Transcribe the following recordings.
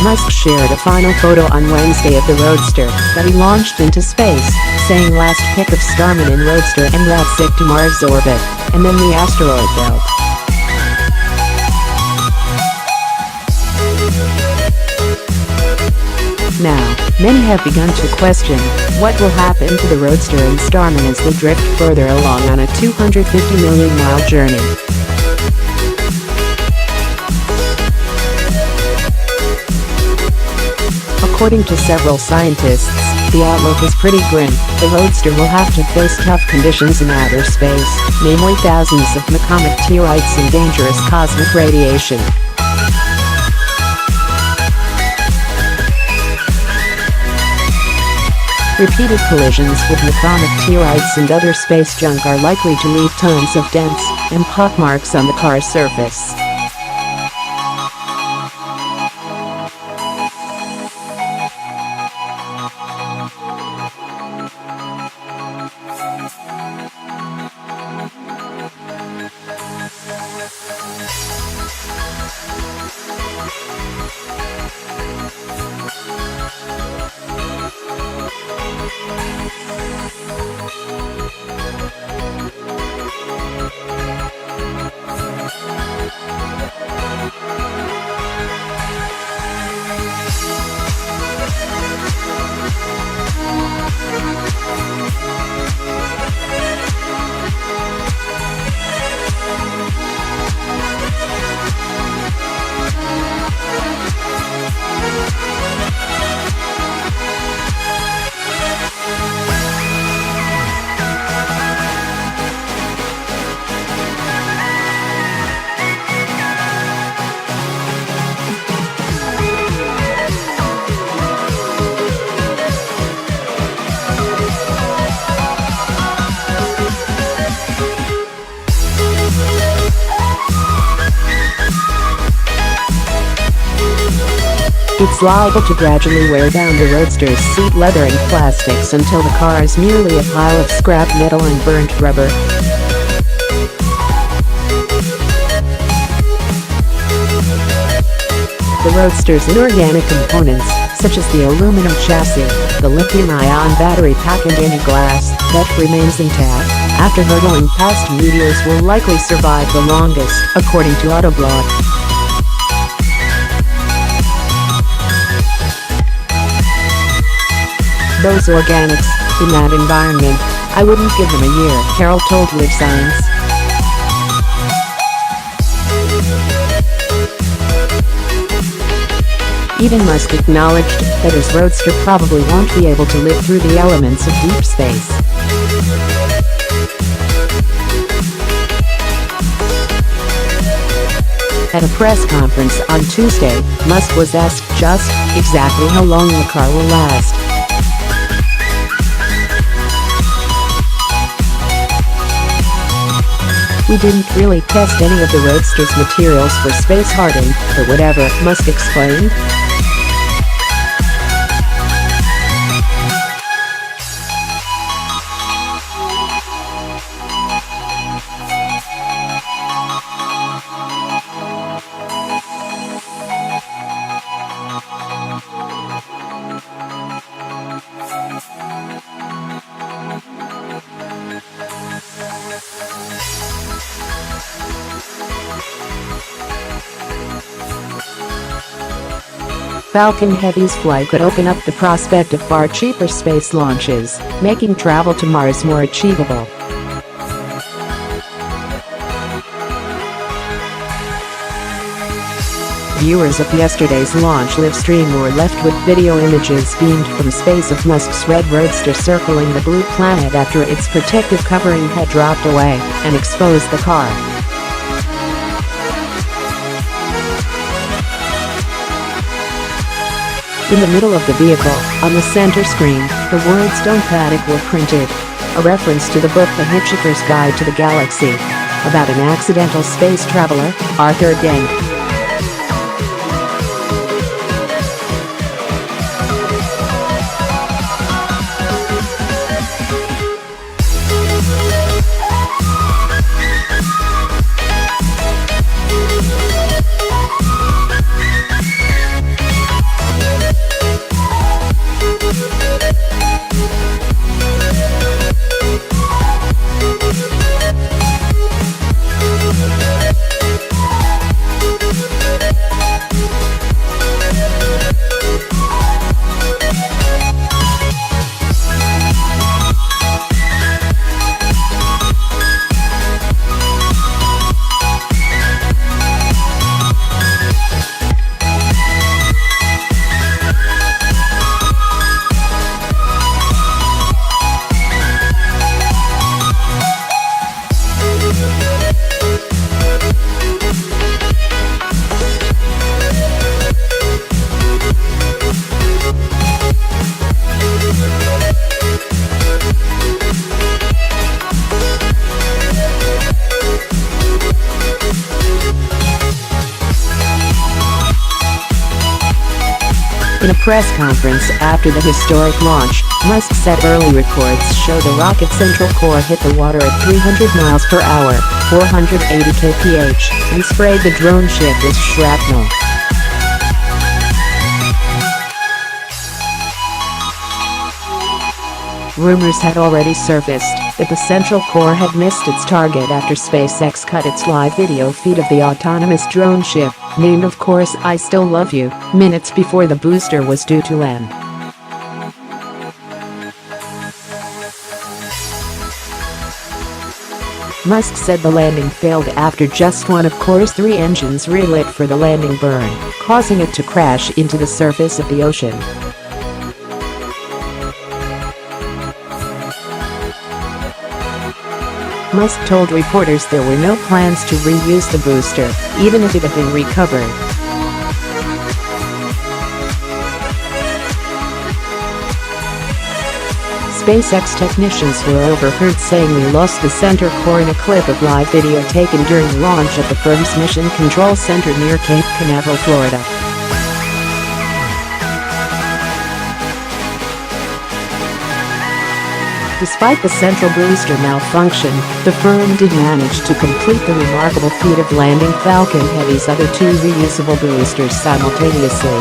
Musk shared a final photo on Wednesday of the Roadster that he launched into space, saying last pic of Starman in Roadster en route to Mars orbit, and then the asteroid belt. Now, many have begun to question what will happen to the Roadster and Starman as they drift further along on a 250 million-mile journey. According to several scientists, the outlook is pretty grim. The Roadster will have to face tough conditions in outer space, namely thousands of micometeorites and dangerous cosmic radiation. Repeated collisions with micometeorites and other space junk are likely to leave tons of dents and pockmarks on the car's surface. It's liable to gradually wear down the Roadster's seat leather and plastics until the car is merely a pile of scrap metal and burnt rubber. The Roadster's inorganic components, such as the aluminum chassis, the lithium-ion battery pack and any glass that remains intact after hurtling past meteors, will likely survive the longest, according to Autoblog. Those organics, in that environment, I wouldn't give them a year, Carol told Live Science. Even Musk acknowledged that his Roadster probably won't be able to live through the elements of deep space. At a press conference on Tuesday, Musk was asked just exactly how long the car will last. We didn't really test any of the Roadster's materials for space hardening, or whatever, Musk explained. Falcon Heavy's flight could open up the prospect of far cheaper space launches, making travel to Mars more achievable. Viewers of yesterday's launch livestream were left with video images beamed from space of Musk's red Roadster circling the blue planet after its protective covering had dropped away and exposed the car. In the middle of the vehicle, on the center screen, the words "Don't Panic" were printed, a reference to the book The Hitchhiker's Guide to the Galaxy, about an accidental space traveler, Arthur Dent. In a press conference after the historic launch, Musk said early reports show the rocket's central core hit the water at 300 miles per hour, 480 kph, and sprayed the drone ship with shrapnel. Rumors had already surfaced that the central core had missed its target after SpaceX cut its live video feed of the autonomous drone ship, named of course "I Still Love You," minutes before the booster was due to land. Musk said the landing failed after just one of Core's 3 engines relit for the landing burn, causing it to crash into the surface of the ocean. Musk told reporters there were no plans to reuse the booster, even if it had been recovered. SpaceX technicians were overheard saying we lost the center core in a clip of live video taken during launch at the firm's Mission Control Center near Cape Canaveral, Florida. Despite the central booster malfunction, the firm did manage to complete the remarkable feat of landing Falcon Heavy's other 2 reusable boosters simultaneously.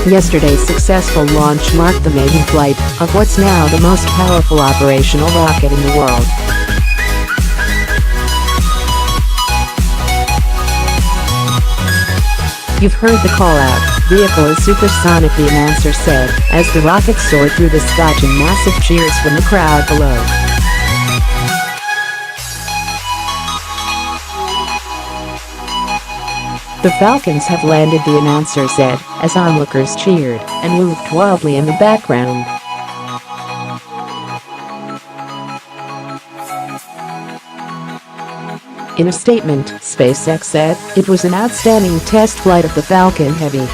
Yesterday's successful launch marked the maiden flight of what's now the most powerful operational rocket in the world. "You've heard the call-out, vehicle is supersonic," the announcer said, as the rocket soared through the sky to massive cheers from the crowd below. "The Falcons have landed," the announcer said, as onlookers cheered and moved wildly in the background. In a statement, SpaceX said, "It was an outstanding test flight of the Falcon Heavy.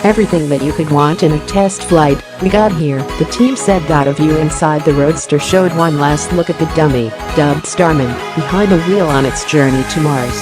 Everything that you could want in a test flight, we got here," the team said. A view inside the Roadster showed one last look at the dummy, dubbed Starman, behind the wheel on its journey to Mars.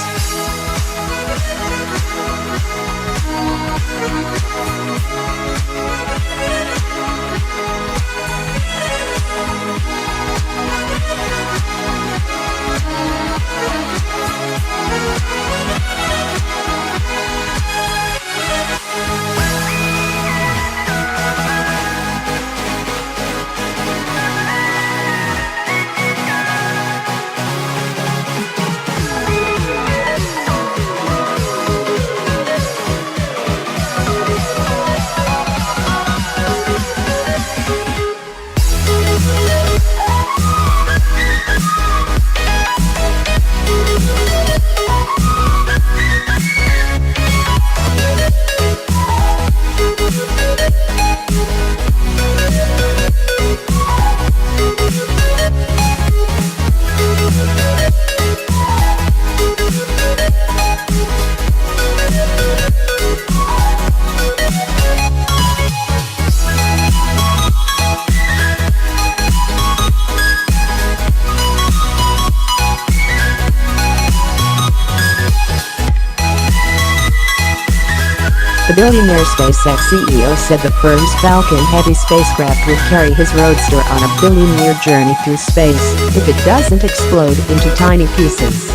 billionaire SpaceX CEO said the firm's Falcon Heavy spacecraft would carry his Roadster on a billionaire journey through space if it doesn't explode into tiny pieces.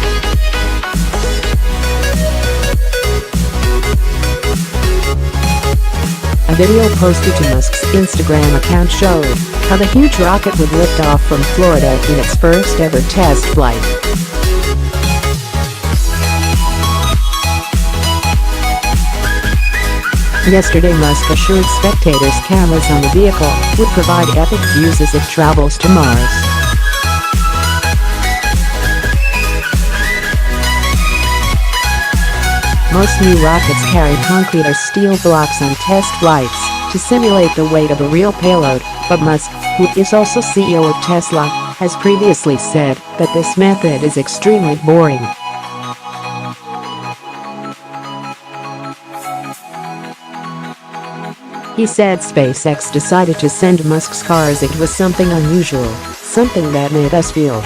A video posted to Musk's Instagram account showed how the huge rocket would lift off from Florida in its first ever test flight. Yesterday, Musk assured spectators cameras on the vehicle would provide epic views as it travels to Mars. Most new rockets carry concrete or steel blocks on test flights to simulate the weight of a real payload, but Musk, who is also CEO of Tesla, has previously said that this method is extremely boring. He said SpaceX decided to send Musk's car as it was something unusual, something that made us feel.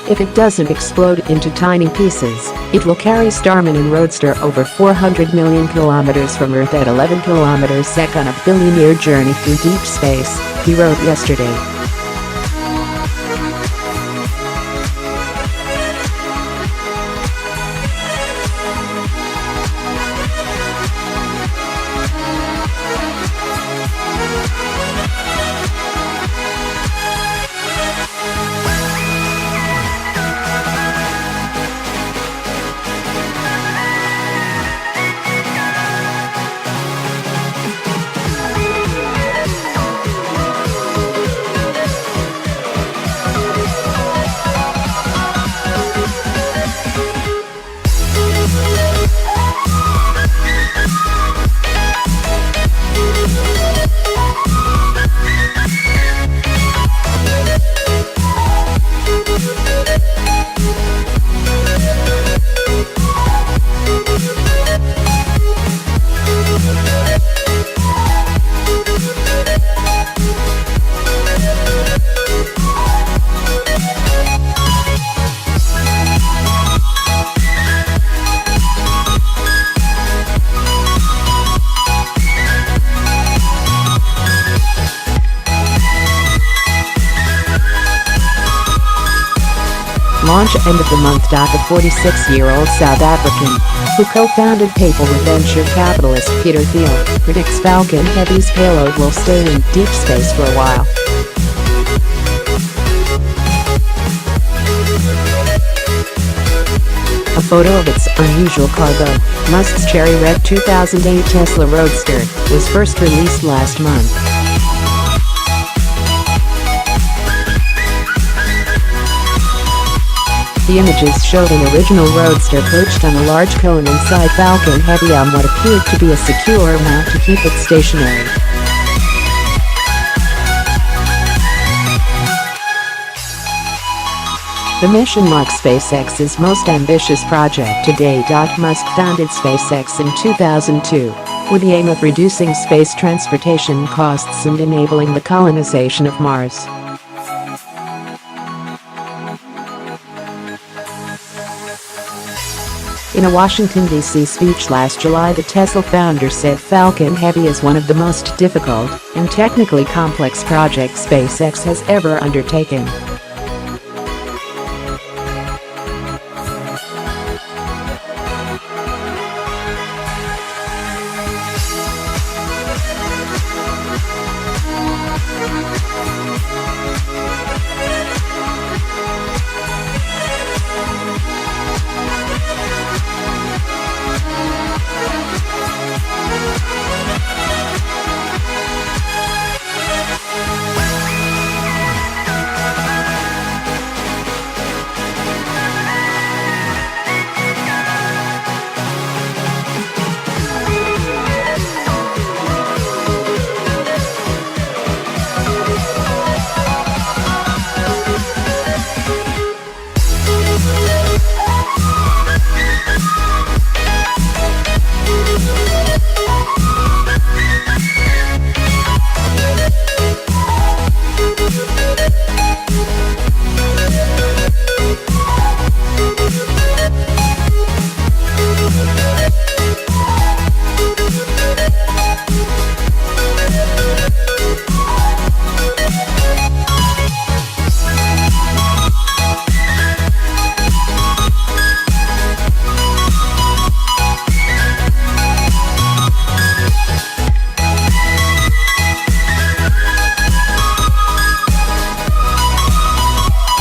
If it doesn't explode into tiny pieces, it will carry Starman and Roadster over 400 million kilometers from Earth at 11 kilometers a second on a billionaire journey through deep space, he wrote yesterday. Launch end of the month. The 46-year-old South African, who co-founded PayPal with venture capitalist Peter Thiel, predicts Falcon Heavy's payload will stay in deep space for a while. A photo of its unusual cargo, Musk's cherry red 2008 Tesla Roadster, was first released last month. The images showed an original Roadster perched on a large cone inside Falcon Heavy on what appeared to be a secure mount to keep it stationary. The mission marks SpaceX's most ambitious project to date. Musk founded SpaceX in 2002, with the aim of reducing space transportation costs and enabling the colonization of Mars. In a Washington, D.C. speech last July, the Tesla founder said Falcon Heavy is one of the most difficult and technically complex projects SpaceX has ever undertaken.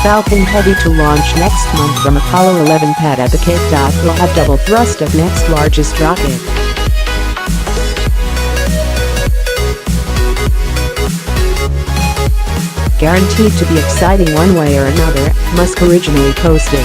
Falcon Heavy to launch next month from Apollo 11 pad at the Cape. Will have double thrust of next largest rocket. Guaranteed to be exciting one way or another, Musk originally posted.